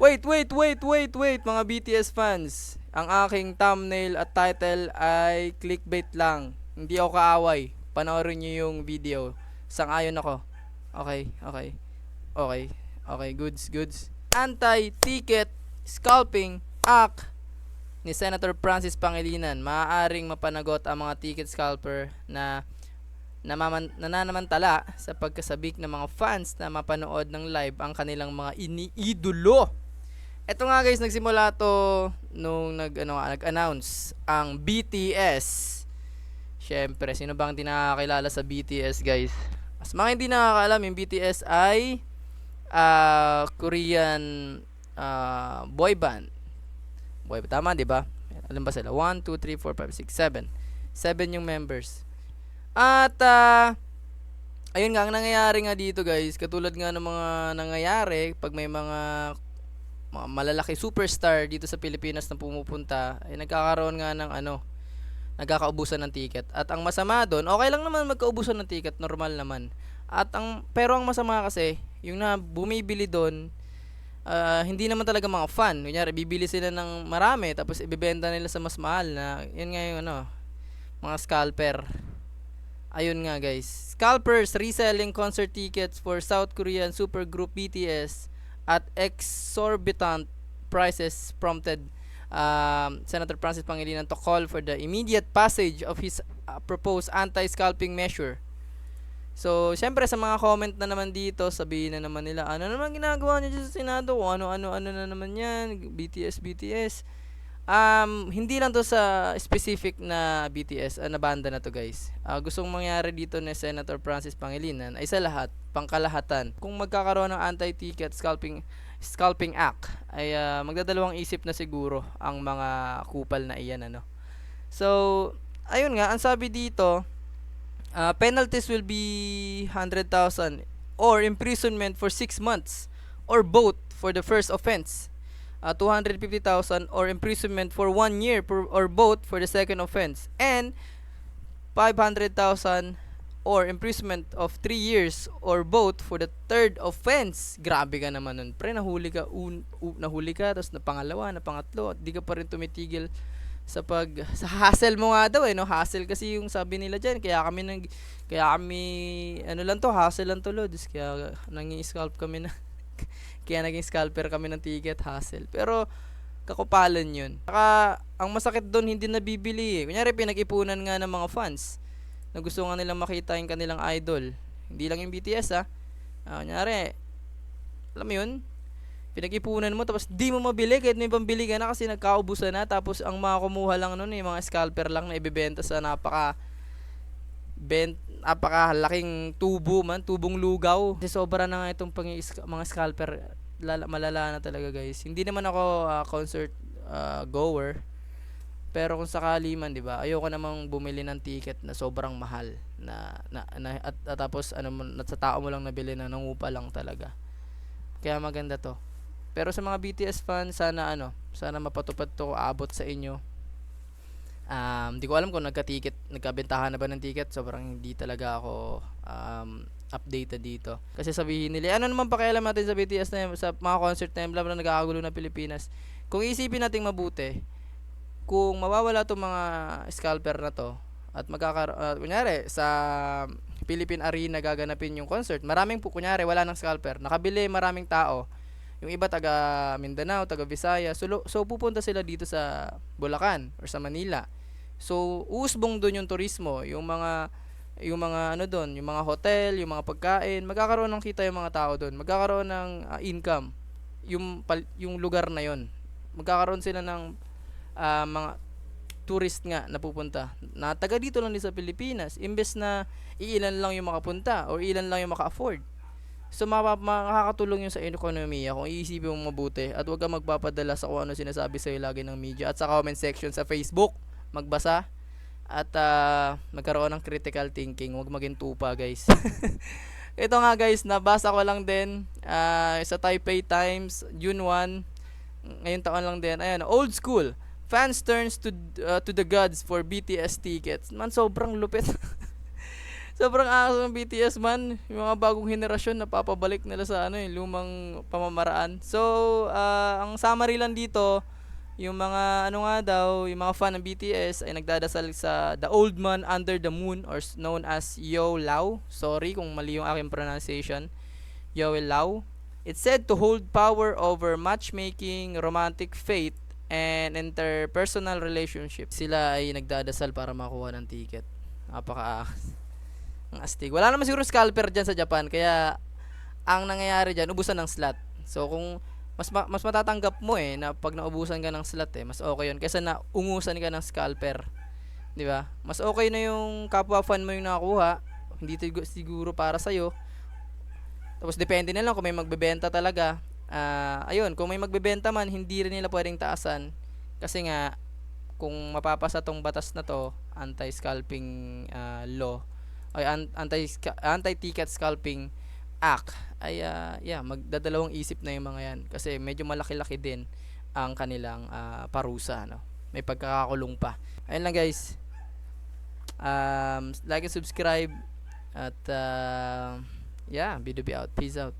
Wait, mga BTS fans. Ang aking thumbnail at title ay clickbait lang. Hindi ako kaaway. Panoorin niyo yung video. Sang-ayon ako. Okay, okay. Okay, okay, goods. Anti-ticket scalping act ni Senator Francis Pangilinan. Maaaring mapanagot ang mga ticket scalper na nananamantala sa pagkasabik ng mga fans na mapanood ng live ang kanilang mga iniidolo. Ito nga guys, nagsimula to nung nag-announce ang BTS. Syempre, sino bang hindi nakakilala sa BTS guys? Mas mga hindi nakakaalam, yung BTS ay Korean boy band. Tama, di ba? Alam ba sila? 1, 2, 3, 4, 5, 6, 7. 7 yung members. At ayun nga, ang nangyayari nga dito guys, katulad nga ng mga nangyayari pag may mga malalaki superstar dito sa Pilipinas na pumupunta, ay nagkakaroon nga ng nagkakaubusan ng ticket. At ang masama doon, okay lang naman magkaubusan ng ticket, normal naman. Pero ang masama kasi, yung na bumibili doon, hindi naman talaga mga fan. Kunyari, bibili sila ng marami, tapos ibebenta nila sa mas mahal na, yun nga yung mga scalper. Ayun nga guys. Scalpers reselling concert tickets for South Korean supergroup BTS at exorbitant prices prompted Senator Francis Pangilinan to call for the immediate passage of his proposed anti-scalping measure. So, syempre sa mga comment na naman dito, sabihin na naman nila, ano naman ginagawa niya sa Senado? Ano na naman yan? BTS. Hindi lang to sa specific na BTS na banda na to guys. Gustong mangyari dito ni Senator Francis Pangilinan ay sa lahat, pangkalahatan. Kung magkakaroon ng anti-ticket scalping act ay magdadalawang isip na siguro ang mga kupal na iyan So, ayun nga, ang sabi dito, penalties will be 100,000 or imprisonment for 6 months or both for the first offense. 250,000 or imprisonment for 1 year or both for the second offense, and 500,000 or imprisonment of 3 years or both for the third offense. Grabe ka naman nun, pre. Nahuli ka tapos na pangalawa, na pangatlo, at di ka pa rin tumitigil sa hassle mo nga daw hassle kasi yung sabi nila diyan, kaya kami hassle lang to Lods, kaya nangi-scalp kami na kaya naging scalper kami ng ticket, hassle. Pero kakupalan yun. Saka ang masakit doon, hindi nabibili Kunyari pinag-ipunan nga ng mga fans na gusto nga nilang makita yung kanilang idol. Hindi lang yung BTS kunyari, alam mo yun, pinag-ipunan mo tapos di mo mabili kahit may pambili ka na kasi nagkaubusan na, tapos ang mga kumuha lang nun mga scalper lang na ibebenta sa napakalaking tubong lugaw. Kasi sobra na nga itong mga scalper, malala na talaga guys. Hindi naman ako concert goer, pero kung sakali man, 'di ba? Ayoko namang bumili ng ticket na sobrang mahal at tapos sa tao mo lang nabili na nangupa lang talaga. Kaya maganda 'to. Pero sa mga BTS fans, sana mapatupad 'to, aabot sa inyo. Hindi ko alam kung nagkabentahan na ba ng ticket. Sobrang hindi talaga ako updated dito. Kasi sabihin nila, ano naman pakialam natin sa BTS na sa mga concert na bla bla, nagkakagulo na Pilipinas. Kung isipin natin mabuti, kung mawawala tong mga scalper na to at kunyari sa Philippine Arena gaganapin yung concert, kunyari wala nang scalper, nakabili maraming tao, yung iba taga Mindanao, taga Visaya, so pupunta sila dito sa Bulacan or sa Manila. So uusbong doon yung turismo, yung mga doon, yung mga hotel, yung mga pagkain, magkakaroon ng kita yung mga tao doon, magkakaroon ng income yung lugar na yon. Magkakaroon sila ng mga tourist nga na pupunta na taga dito lang din sa Pilipinas, imbes na iilan lang yung makapunta o ilan lang yung maka-afford. So makakatulong yun sa ekonomiya kung iisipin mo mabuti at huwag kang magpapadala sa kung ano sinasabi sa'yo lagi ng media at sa comment section sa Facebook. Magbasa at magkaroon ng critical thinking, huwag maging tupa guys. Ito nga guys, nabasa ko lang din sa Taipei Times, June 1 ngayong taon lang din. Ayan, old school fans turns to the gods for BTS tickets. Man, sobrang lupit. Sobrang angas ng BTS man. Yung mga bagong henerasyon napapabalik nila sa ano lumang pamamaraan. So, ang summary lang dito, yung mga ano nga daw, yung mga fan ng BTS ay nagdadasal sa The Old Man Under the Moon or known as Yo Lao. Sorry kung mali yung aking pronunciation. Yo Lao. It's said to hold power over matchmaking, romantic fate, and interpersonal relationship. Sila ay nagdadasal para makuha ng ticket. Napaka ang astig. Wala naman siguro scalper dyan sa Japan. Kaya, ang nangyayari dyan, ubusan ng slot. So, kung mas matatanggap mo na pag naubusan ka ng slot mas okay yun. Kaysa na ungusan ka ng scalper. Di ba? Mas okay na yung kapwa fan mo yung nakakuha. Hindi siguro para sa'yo. Tapos, depende na lang kung may magbebenta talaga. Ayun, kung may magbebenta man, hindi rin nila pwedeng taasan. Kasi nga, kung mapapasa tong batas na to, anti-scalping law, ay anti-ticket scalping act, ay yeah, magdadalawang isip na yung mga yan kasi medyo malaki-laki din ang kanilang parusa, no? May pagkakakulong pa. Ayun lang guys. Like and subscribe at yeah, B2B out. Peace out.